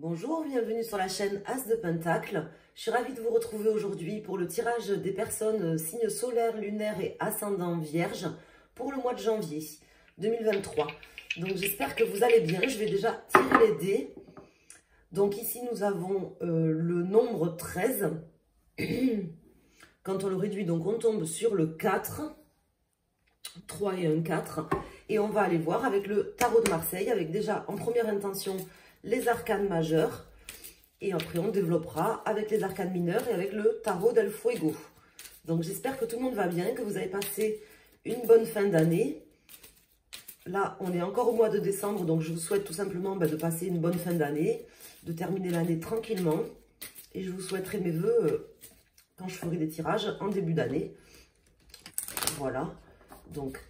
Bonjour, bienvenue sur la chaîne As de Pentacle. Je suis ravie de vous retrouver aujourd'hui pour le tirage des personnes signes solaires, lunaires et ascendant vierge pour le mois de janvier 2023. Donc j'espère que vous allez bien. Je vais déjà tirer les dés. Donc ici nous avons le nombre 13. Quand on le réduit, donc on tombe sur le 4. 3 et 1, 4. Et on va aller voir avec le tarot de Marseille, avec déjà en première intention les arcanes majeurs. Et après on développera avec les arcanes mineurs et avec le tarot del Fuego. Donc j'espère que tout le monde va bien, que vous avez passé une bonne fin d'année. Là on est encore au mois de décembre, donc je vous souhaite tout simplement de passer une bonne fin d'année, de terminer l'année tranquillement. Et je vous souhaiterai mes vœux quand je ferai des tirages en début d'année. Voilà, donc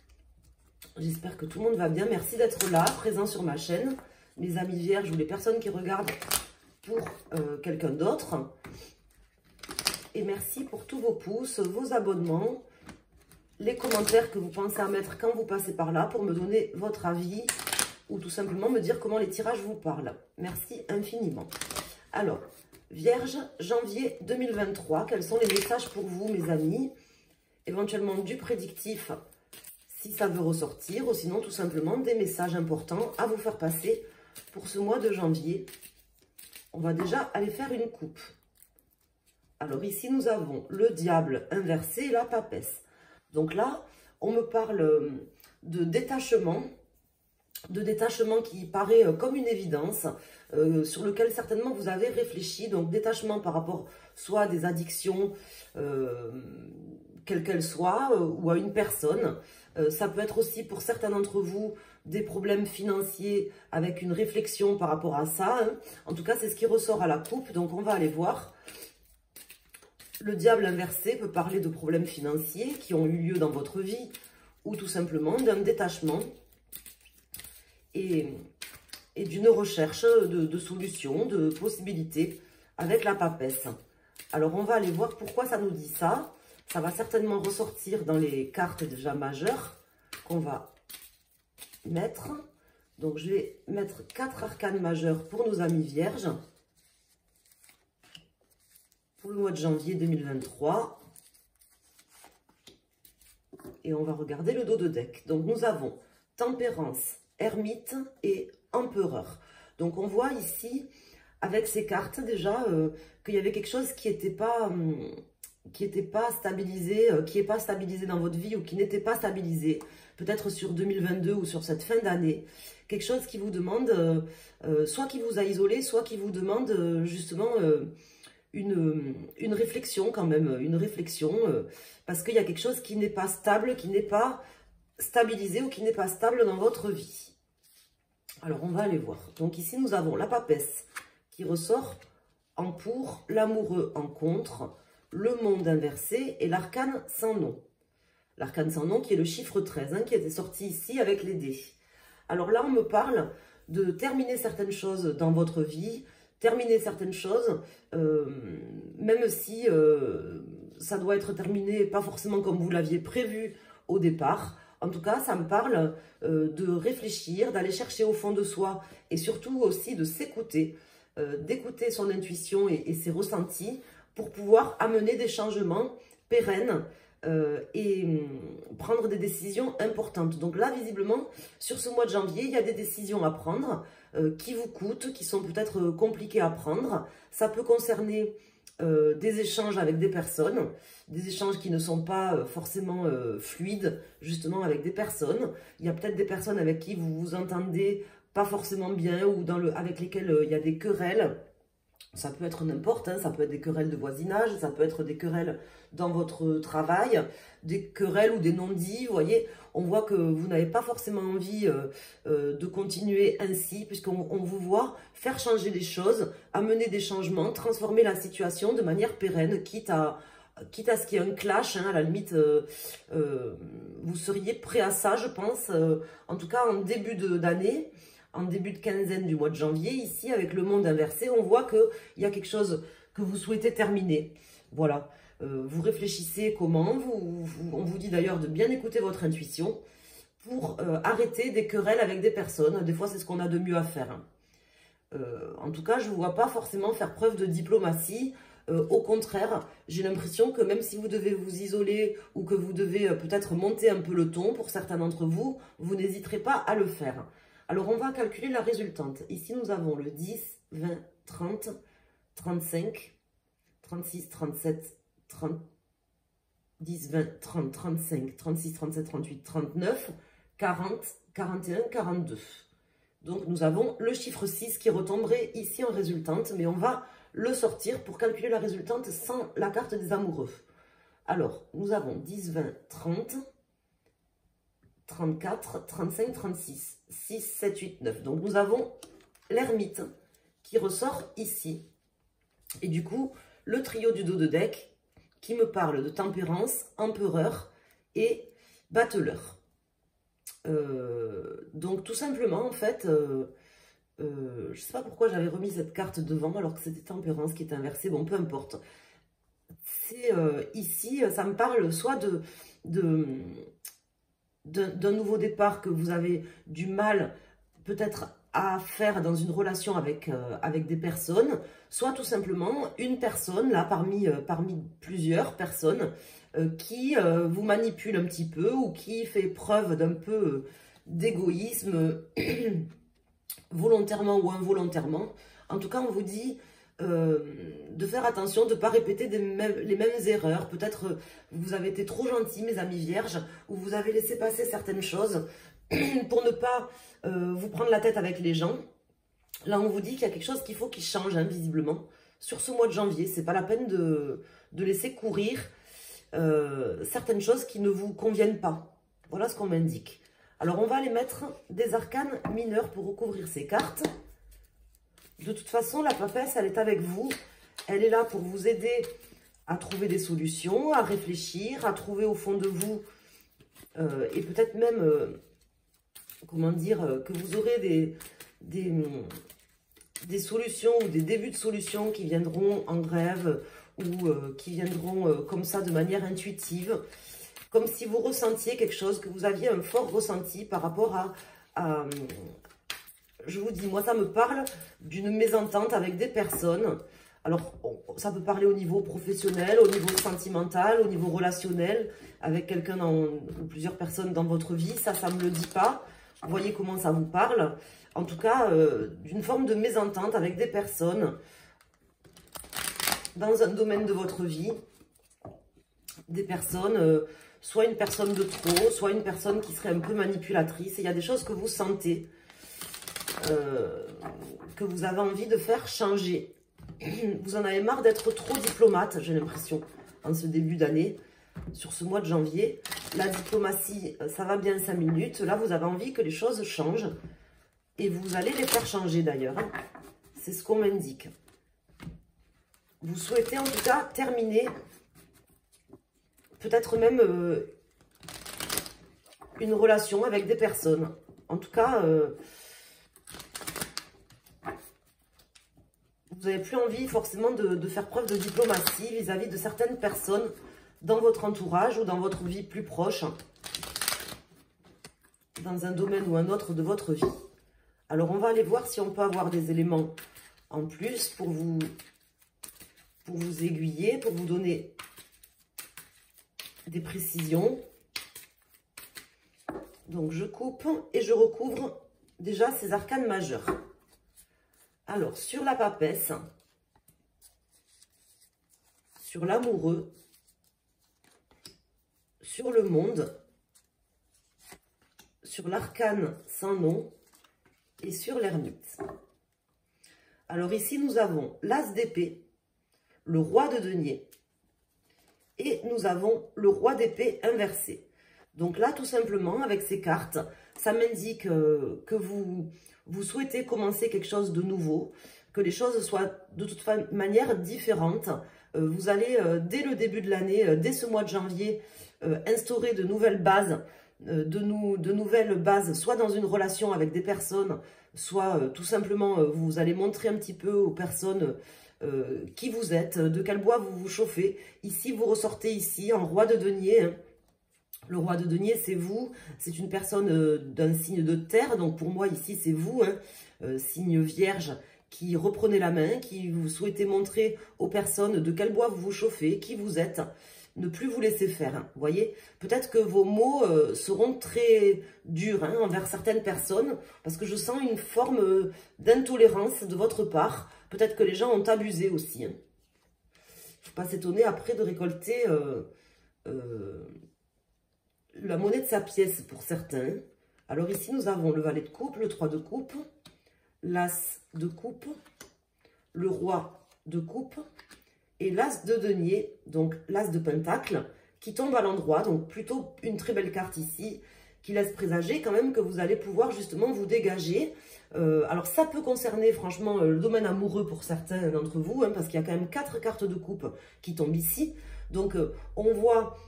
j'espère que tout le monde va bien. Merci d'être là, présent sur ma chaîne, mes amis vierges ou les personnes qui regardent pour quelqu'un d'autre. Et merci pour tous vos pouces, vos abonnements, les commentaires que vous pensez à mettre quand vous passez par là pour me donner votre avis ou tout simplement me dire comment les tirages vous parlent. Merci infiniment. Alors, Vierge, janvier 2023, quels sont les messages pour vous, mes amis? Éventuellement du prédictif, si ça veut ressortir, ou sinon tout simplement des messages importants à vous faire passer pour ce mois de janvier. On va déjà aller faire une coupe. Alors ici, nous avons le diable inversé et la papesse. Donc là, on me parle de détachement qui paraît comme une évidence, sur lequel certainement vous avez réfléchi. Donc détachement par rapport soit à des addictions, quelles qu'elles soient, ou à une personne. Ça peut être aussi pour certains d'entre vous des problèmes financiers avec une réflexion par rapport à ça. Hein. En tout cas, c'est ce qui ressort à la coupe. Donc on va aller voir. Le diable inversé peut parler de problèmes financiers qui ont eu lieu dans votre vie ou tout simplement d'un détachement et d'une recherche de solutions, de possibilités avec la papesse. Alors, on va aller voir pourquoi ça nous dit ça. Ça va certainement ressortir dans les cartes déjà majeures qu'on va mettre. Donc, je vais mettre 4 arcanes majeures pour nos amis vierges pour le mois de janvier 2023. Et on va regarder le dos de deck. Donc, nous avons tempérance, ermite et empereur. Donc, on voit ici, avec ces cartes déjà, qu'il y avait quelque chose qui n'était pas stabilisé, qui n'est pas stabilisé dans votre vie ou qui n'était pas stabilisé, peut-être sur 2022 ou sur cette fin d'année. Quelque chose qui vous demande, soit qui vous a isolé, soit qui vous demande justement une réflexion quand même, une réflexion, parce qu'il y a quelque chose qui n'est pas stable, qui n'est pas stabilisé ou qui n'est pas stable dans votre vie. Alors, on va aller voir. Donc ici, nous avons la papesse qui ressort en pour, l'amoureux en contre, le monde inversé et l'arcane sans nom. L'arcane sans nom qui est le chiffre 13, hein, qui était sorti ici avec les dés. Alors là, on me parle de terminer certaines choses dans votre vie, terminer certaines choses, même si ça doit être terminé pas forcément comme vous l'aviez prévu au départ. En tout cas, ça me parle de réfléchir, d'aller chercher au fond de soi et surtout aussi de s'écouter, d'écouter son intuition et ses ressentis pour pouvoir amener des changements pérennes et prendre des décisions importantes. Donc là, visiblement, sur ce mois de janvier, il y a des décisions à prendre qui vous coûtent, qui sont peut-être compliquées à prendre. Ça peut concerner des échanges avec des personnes, des échanges qui ne sont pas forcément fluides, justement avec des personnes. Il y a peut-être des personnes avec qui vous vous entendez pas forcément bien ou avec lesquelles il y a des querelles. Ça peut être n'importe, hein, ça peut être des querelles de voisinage, ça peut être des querelles dans votre travail, des querelles ou des non-dits, vous voyez. On voit que vous n'avez pas forcément envie de continuer ainsi, puisqu'on vous voit faire changer les choses, amener des changements, transformer la situation de manière pérenne, quitte à ce qu'il y ait un clash, hein, à la limite, vous seriez prêt à ça, je pense, en tout cas en début d'année. En début de quinzaine du mois de janvier, ici, avec le monde inversé, on voit qu'il y a quelque chose que vous souhaitez terminer. Voilà. Vous réfléchissez comment. On vous dit d'ailleurs de bien écouter votre intuition pour arrêter des querelles avec des personnes. Des fois, c'est ce qu'on a de mieux à faire. Hein. En tout cas, je ne vous vois pas forcément faire preuve de diplomatie. Au contraire, j'ai l'impression que même si vous devez vous isoler ou que vous devez peut-être monter un peu le ton pour certains d'entre vous, vous n'hésiterez pas à le faire. Alors, on va calculer la résultante. Ici, nous avons le 10, 20, 30, 35, 36, 37, 30, 10, 20, 30, 35, 36, 37, 38, 39, 40, 41, 42. Donc, nous avons le chiffre 6 qui retomberait ici en résultante, mais on va le sortir pour calculer la résultante sans la carte des amoureux. Alors, nous avons 10, 20, 30, 34, 35, 36, 6, 7, 8, 9. Donc, nous avons l'ermite qui ressort ici. Et du coup, le trio du dos de deck qui me parle de tempérance, empereur et battleur. Donc, tout simplement, en fait... je ne sais pas pourquoi j'avais remis cette carte devant alors que c'était tempérance qui est inversée. Bon, peu importe. C'est ici, ça me parle soit d'un nouveau départ que vous avez du mal peut-être à faire dans une relation avec des personnes, soit tout simplement une personne, là, parmi plusieurs personnes, qui vous manipule un petit peu ou qui fait preuve d'un peu d'égoïsme volontairement ou involontairement. En tout cas, on vous dit de faire attention, de ne pas répéter les mêmes erreurs. Peut-être vous avez été trop gentil, mes amis vierges, ou vous avez laissé passer certaines choses pour ne pas vous prendre la tête avec les gens. Là, on vous dit qu'il y a quelque chose qu'il faut qu'il change, hein, visiblement. Sur ce mois de janvier, c'est pas la peine de laisser courir certaines choses qui ne vous conviennent pas. Voilà ce qu'on m'indique. Alors, on va aller mettre des arcanes mineurs pour recouvrir ces cartes. De toute façon, la papesse, elle est avec vous. Elle est là pour vous aider à trouver des solutions, à réfléchir, à trouver au fond de vous et peut-être même, comment dire, que vous aurez des solutions ou des débuts de solutions qui viendront en rêve ou qui viendront comme ça de manière intuitive. Comme si vous ressentiez quelque chose, que vous aviez un fort ressenti par rapport à je vous dis, moi, ça me parle d'une mésentente avec des personnes. Alors, ça peut parler au niveau professionnel, au niveau sentimental, au niveau relationnel, avec quelqu'un ou plusieurs personnes dans votre vie. Ça ne me le dit pas. Vous voyez comment ça vous parle. En tout cas, d'une forme de mésentente avec des personnes dans un domaine de votre vie. Des personnes... soit une personne de trop, soit une personne qui serait un peu manipulatrice. Et il y a des choses que vous sentez, que vous avez envie de faire changer. Vous en avez marre d'être trop diplomate, j'ai l'impression, en ce début d'année, sur ce mois de janvier. La diplomatie, ça va bien 5 minutes. Là, vous avez envie que les choses changent. Et vous allez les faire changer d'ailleurs. C'est ce qu'on m'indique. Vous souhaitez en tout cas terminer... peut-être même une relation avec des personnes. En tout cas, vous n'avez plus envie forcément de faire preuve de diplomatie vis-à-vis de certaines personnes dans votre entourage ou dans votre vie plus proche, dans un domaine ou un autre de votre vie. Alors, on va aller voir si on peut avoir des éléments en plus pour vous aiguiller, pour vous donner... des précisions. Donc, je coupe et je recouvre déjà ces arcanes majeures. Alors, sur la papesse, sur l'amoureux, sur le monde, sur l'arcane sans nom et sur l'ermite. Alors ici, nous avons l'as d'épée, le roi de denier, et nous avons le roi d'épée inversé. Donc là, tout simplement, avec ces cartes, ça m'indique que vous souhaitez commencer quelque chose de nouveau, que les choses soient de toute manière différentes. Vous allez, dès le début de l'année, dès ce mois de janvier, instaurer de nouvelles bases, de nouvelles bases, soit dans une relation avec des personnes, soit tout simplement, vous allez montrer un petit peu aux personnes... qui vous êtes, de quel bois vous vous chauffez. Ici, vous ressortez ici en roi de denier. Hein. Le roi de denier, c'est vous. C'est une personne d'un signe de terre. Donc, pour moi, ici, c'est vous, hein, signe vierge, qui reprenez la main, qui vous souhaitez montrer aux personnes de quel bois vous vous chauffez, qui vous êtes, ne plus vous laisser faire. Hein. Vous voyez, peut-être que vos mots seront très durs hein, envers certaines personnes, parce que je sens une forme d'intolérance de votre part. Peut-être que les gens ont abusé aussi. Hein. Il ne faut pas s'étonner après de récolter la monnaie de sa pièce pour certains. Alors ici, nous avons le valet de coupe, le 3 de coupe, l'as de coupe, le roi de coupe et l'as de denier, donc l'as de pentacle, qui tombe à l'endroit. Donc plutôt une très belle carte ici, qui laisse présager quand même que vous allez pouvoir justement vous dégager. Alors ça peut concerner franchement le domaine amoureux pour certains d'entre vous, hein, parce qu'il y a quand même 4 cartes de coupe qui tombent ici. Donc on voit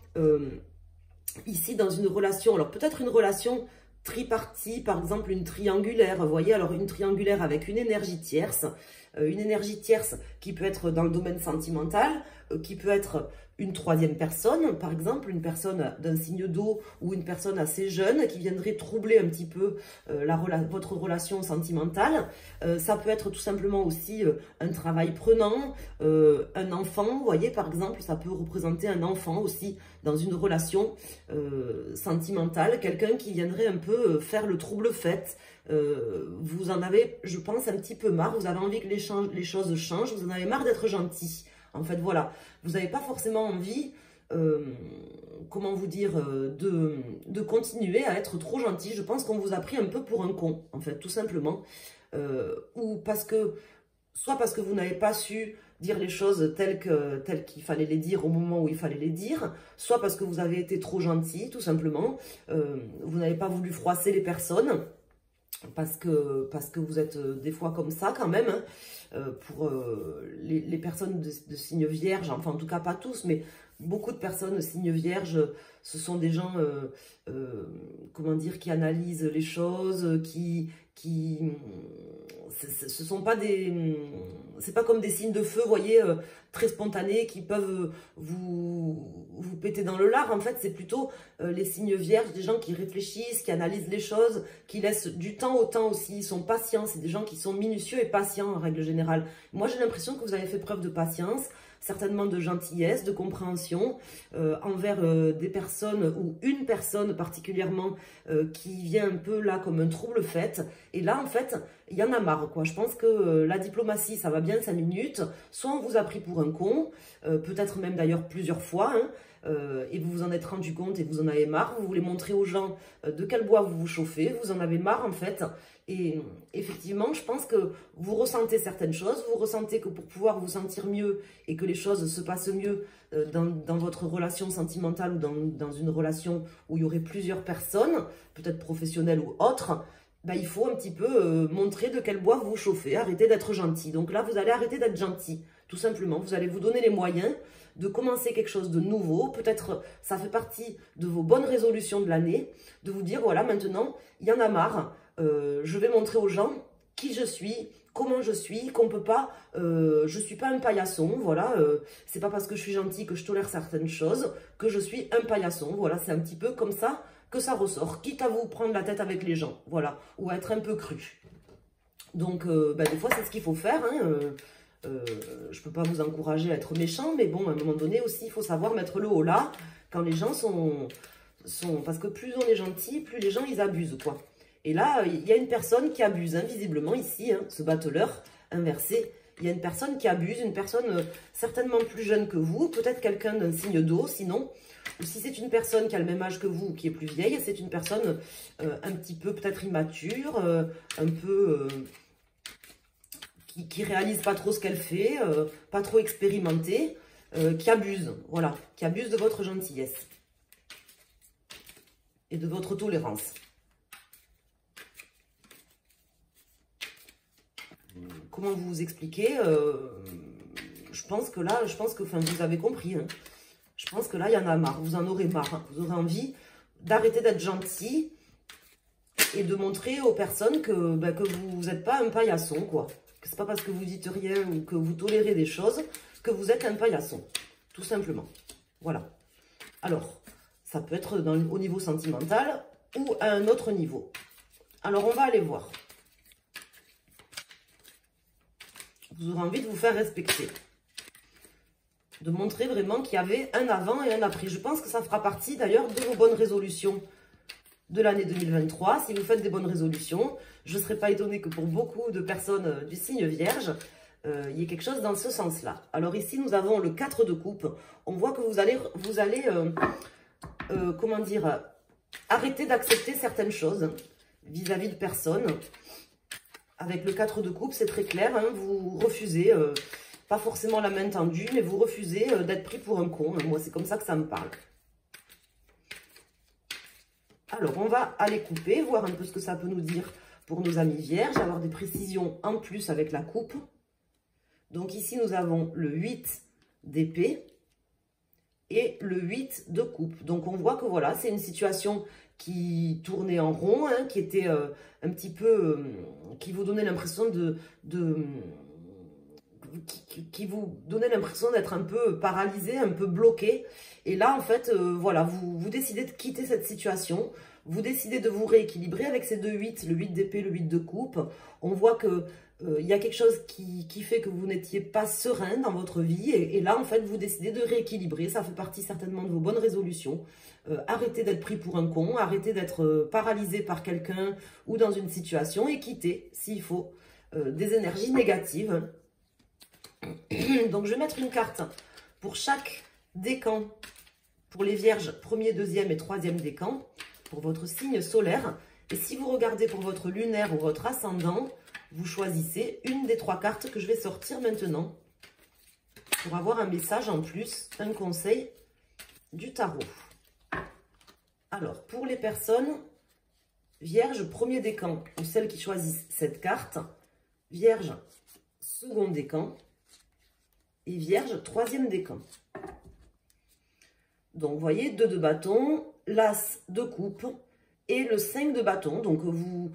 ici dans une relation, alors peut-être une relation tripartie, par exemple une triangulaire, vous voyez, alors une triangulaire avec une énergie tierce qui peut être dans le domaine sentimental, qui peut être une troisième personne, par exemple, une personne d'un signe d'eau ou une personne assez jeune qui viendrait troubler un petit peu votre relation sentimentale. Ça peut être tout simplement aussi un travail prenant, un enfant, vous voyez, par exemple, ça peut représenter un enfant aussi dans une relation sentimentale, quelqu'un qui viendrait un peu faire le trouble-fête. Vous en avez, je pense, un petit peu marre, vous avez envie que les choses changent, vous en avez marre d'être gentil. En fait, voilà, vous n'avez pas forcément envie, comment vous dire, de continuer à être trop gentil. Je pense qu'on vous a pris un peu pour un con, en fait, tout simplement. Ou parce que, soit parce que vous n'avez pas su dire les choses telles qu'il fallait les dire au moment où il fallait les dire, soit parce que vous avez été trop gentil, tout simplement. Vous n'avez pas voulu froisser les personnes. Parce que vous êtes des fois comme ça quand même, hein, pour les personnes de signe vierge, enfin en tout cas pas tous, mais beaucoup de personnes signe vierge, ce sont des gens, comment dire, qui analysent les choses, ce sont pas c'est pas comme des signes de feu, vous voyez, très spontanés, qui peuvent vous péter dans le lard. En fait, c'est plutôt les signes vierges, des gens qui réfléchissent, qui analysent les choses, qui laissent du temps au temps aussi, ils sont patients, c'est des gens qui sont minutieux et patients en règle générale. Moi, j'ai l'impression que vous avez fait preuve de patience, certainement de gentillesse, de compréhension envers des personnes ou une personne particulièrement qui vient un peu là comme un trouble-fête. Et là, en fait, il y en a marre, quoi. Je pense que la diplomatie, ça va bien 5 minutes. Soit on vous a pris pour un con, peut-être même d'ailleurs plusieurs fois, hein, et vous vous en êtes rendu compte et vous en avez marre. Vous voulez montrer aux gens de quel bois vous vous chauffez. Vous en avez marre, en fait. Et effectivement, je pense que vous ressentez certaines choses. Vous ressentez que pour pouvoir vous sentir mieux et que les choses se passent mieux dans votre relation sentimentale ou dans une relation où il y aurait plusieurs personnes, peut-être professionnelles ou autres, ben, il faut un petit peu montrer de quel bois vous vous chauffez. Arrêtez d'être gentil. Donc là, vous allez arrêter d'être gentil, tout simplement. Vous allez vous donner les moyens de commencer quelque chose de nouveau. Peut-être ça fait partie de vos bonnes résolutions de l'année, de vous dire, voilà, maintenant, il y en a marre. Je vais montrer aux gens qui je suis, comment je suis, qu'on peut pas, je suis pas un paillasson, voilà, c'est pas parce que je suis gentil que je tolère certaines choses, que je suis un paillasson, voilà, c'est un petit peu comme ça que ça ressort, quitte à vous prendre la tête avec les gens, voilà, ou à être un peu cru. Donc, des fois, c'est ce qu'il faut faire, hein, je peux pas vous encourager à être méchant, mais bon, à un moment donné aussi, il faut savoir mettre le haut là, quand les gens sont... Parce que plus on est gentil, plus les gens, ils abusent, quoi. Et là, il y a une personne qui abuse, hein, visiblement, ici, hein, ce battleur inversé. Il y a une personne qui abuse, une personne certainement plus jeune que vous, peut-être quelqu'un d'un signe d'eau, sinon. Ou si c'est une personne qui a le même âge que vous, ou qui est plus vieille, c'est une personne un petit peu peut-être immature, un peu... qui réalise pas trop ce qu'elle fait, pas trop expérimentée, qui abuse, voilà, qui abuse de votre gentillesse et de votre tolérance. Comment vous expliquer, je pense que là, enfin, vous avez compris, hein. Je pense que là, il y en a marre, vous en aurez marre, hein. Vous aurez envie d'arrêter d'être gentil et de montrer aux personnes que vous n'êtes pas un paillasson, quoi. Que c'est pas parce que vous dites rien ou que vous tolérez des choses que vous êtes un paillasson, tout simplement. Voilà. Alors, ça peut être au niveau sentimental ou à un autre niveau. Alors, on va aller voir. Vous aurez envie de vous faire respecter. De montrer vraiment qu'il y avait un avant et un après. Je pense que ça fera partie d'ailleurs de vos bonnes résolutions de l'année 2023. Si vous faites des bonnes résolutions, je ne serais pas étonnée que pour beaucoup de personnes du signe Vierge, il y ait quelque chose dans ce sens-là. Alors ici, nous avons le 4 de coupe. On voit que vous allez comment dire, arrêter d'accepter certaines choses vis-à-vis de personnes. Avec le 4 de coupe, c'est très clair, hein, vous refusez, pas forcément la main tendue, mais vous refusez d'être pris pour un con. Hein. Moi, c'est comme ça que ça me parle. Alors, on va aller couper, voir un peu ce que ça peut nous dire pour nos amis vierges, avoir des précisions en plus avec la coupe. Donc ici, nous avons le 8 d'épée et le 8 de coupe. Donc, on voit que voilà, c'est une situation qui tournait en rond, hein, qui était un petit peu... qui vous donnait l'impression qui vous donnait l'impression d'être un peu paralysé, un peu bloqué. Et là, en fait, voilà, vous décidez de quitter cette situation. Vous décidez de vous rééquilibrer avec ces deux 8, le 8 d'épée, le 8 de coupe. On voit que il y a quelque chose qui fait que vous n'étiez pas serein dans votre vie. Et là, en fait, vous décidez de rééquilibrer. Ça fait partie certainement de vos bonnes résolutions. Arrêtez d'être pris pour un con. Arrêtez d'être paralysé par quelqu'un ou dans une situation. Et quittez, s'il faut, des énergies négatives. Donc, je vais mettre une carte pour chaque décan. Pour les vierges, premier, deuxième et troisième décan. Pour votre signe solaire. Et si vous regardez pour votre lunaire ou votre ascendant, vous choisissez une des trois cartes que je vais sortir maintenant pour avoir un message en plus, un conseil du tarot. Alors, pour les personnes vierges, premier décan, ou celles qui choisissent cette carte, vierge, second décan, et vierge, troisième décan. Donc, vous voyez, 2 de bâton, l'as de coupe et le 5 de bâton. Donc, vous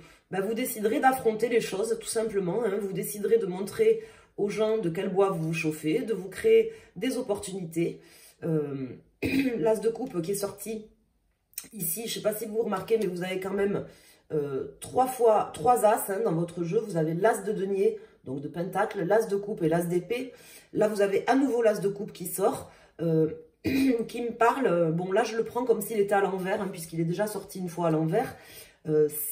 déciderez d'affronter les choses, tout simplement. Hein. Vous déciderez de montrer aux gens de quel bois vous vous chauffez, de vous créer des opportunités. L'as de coupe qui est sorti ici, je ne sais pas si vous remarquez, mais vous avez quand même 3 as hein, dans votre jeu. Vous avez l'as de denier, donc de pentacle, l'as de coupe et l'as d'épée. Là, vous avez à nouveau l'as de coupe qui sort. Qui me parle, bon là je le prends comme s'il était à l'envers, hein, puisqu'il est déjà sorti une fois à l'envers,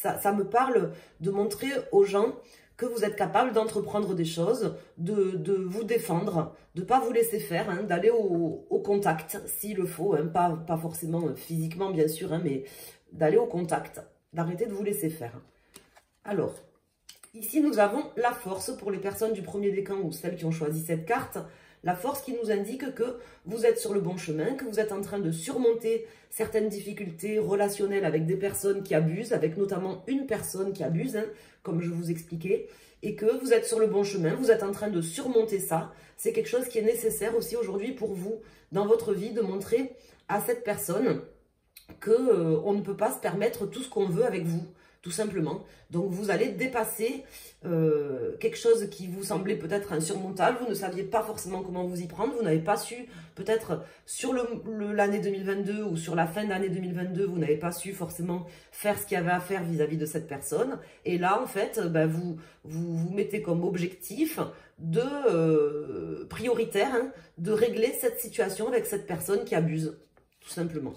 ça me parle de montrer aux gens que vous êtes capable d'entreprendre des choses, de vous défendre, de ne pas vous laisser faire, hein, d'aller au contact s'il le faut, hein, pas forcément physiquement bien sûr, hein, mais d'aller au contact, d'arrêter de vous laisser faire. Alors, ici nous avons la force pour les personnes du premier décan ou celles qui ont choisi cette carte. La force qui nous indique que vous êtes sur le bon chemin, que vous êtes en train de surmonter certaines difficultés relationnelles avec des personnes qui abusent, avec notamment une personne qui abuse, hein, comme je vous expliquais, et que vous êtes sur le bon chemin, vous êtes en train de surmonter ça. C'est quelque chose qui est nécessaire aussi aujourd'hui pour vous, dans votre vie, de montrer à cette personne qu'on ne peut pas se permettre tout ce qu'on veut avec vous. Tout simplement. Donc, vous allez dépasser quelque chose qui vous semblait peut-être insurmontable. Vous ne saviez pas forcément comment vous y prendre. Vous n'avez pas su, peut-être sur l'année 2022 ou sur la fin de l'année 2022, vous n'avez pas su forcément faire ce qu'il y avait à faire vis-à-vis de cette personne. Et là, en fait, vous mettez comme objectif prioritaire hein, de régler cette situation avec cette personne qui abuse, tout simplement.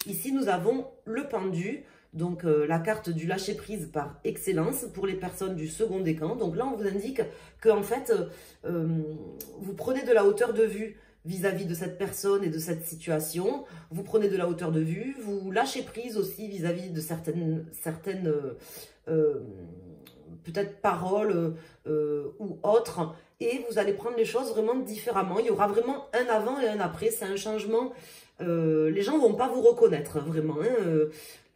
Ici, nous avons le pendu. Donc, la carte du lâcher-prise par excellence pour les personnes du second décan. Donc là, on vous indique qu'en fait, vous prenez de la hauteur de vue vis-à-vis de cette personne et de cette situation. Vous prenez de la hauteur de vue. Vous lâchez prise aussi vis-à-vis de certaines peut-être paroles ou autres. Et vous allez prendre les choses vraiment différemment. Il y aura vraiment un avant et un après. C'est un changement. Les gens ne vont pas vous reconnaître, vraiment. Hein,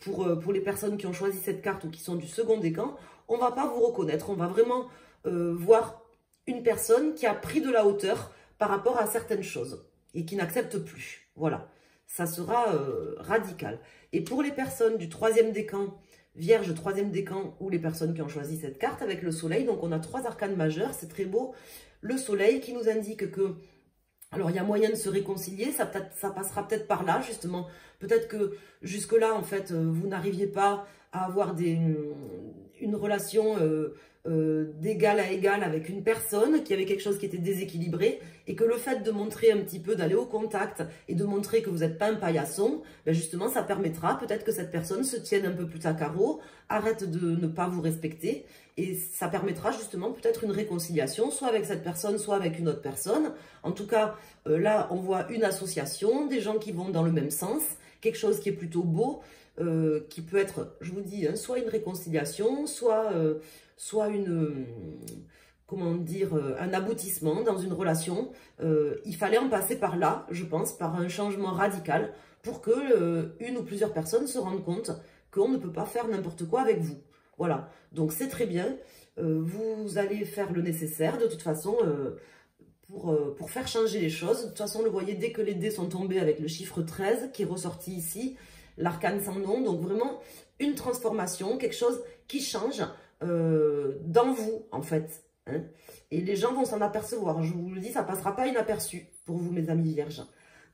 pour les personnes qui ont choisi cette carte ou qui sont du second décan, on ne va pas vous reconnaître. On va vraiment voir une personne qui a pris de la hauteur par rapport à certaines choses et qui n'accepte plus. Voilà, ça sera radical. Et pour les personnes du troisième décan, vierge, troisième décan, ou les personnes qui ont choisi cette carte avec le soleil, donc on a 3 arcanes majeurs, c'est très beau. Le soleil qui nous indique que alors, il y a moyen de se réconcilier, ça passera peut-être par là, justement. Peut-être que jusque-là, en fait, vous n'arriviez pas à avoir une relation d'égal à égal avec une personne, qu'il y avait quelque chose qui était déséquilibré, et que le fait de montrer un petit peu, d'aller au contact et de montrer que vous n'êtes pas un paillasson, ben justement ça permettra peut-être que cette personne se tienne un peu plus à carreau, arrête de ne pas vous respecter, et ça permettra justement peut-être une réconciliation, soit avec cette personne, soit avec une autre personne. En tout cas, là on voit une association, des gens qui vont dans le même sens, quelque chose qui est plutôt beau, qui peut être, je vous dis, hein, soit une réconciliation, soit une, comment dire, un aboutissement dans une relation. Il fallait en passer par là, je pense, par un changement radical pour que une ou plusieurs personnes se rendent compte qu'on ne peut pas faire n'importe quoi avec vous. Voilà, donc c'est très bien. Vous allez faire le nécessaire de toute façon pour faire changer les choses. De toute façon, le voyez, dès que les dés sont tombés avec le chiffre 13 qui est ressorti ici, l'arcane sans nom, donc vraiment une transformation, quelque chose qui change dans vous en fait, hein. Et les gens vont s'en apercevoir, je vous le dis, ça passera pas inaperçu pour vous mes amis vierges.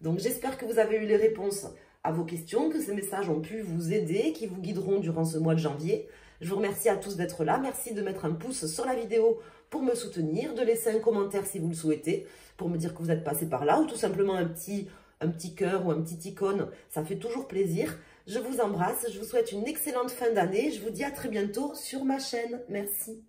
Donc j'espère que vous avez eu les réponses à vos questions, que ces messages ont pu vous aider, qui vous guideront durant ce mois de janvier. Je vous remercie à tous d'être là, merci de mettre un pouce sur la vidéo pour me soutenir, de laisser un commentaire si vous le souhaitez, pour me dire que vous êtes passé par là, ou tout simplement un petit cœur ou un petit icône, ça fait toujours plaisir. Je vous embrasse, je vous souhaite une excellente fin d'année, je vous dis à très bientôt sur ma chaîne. Merci.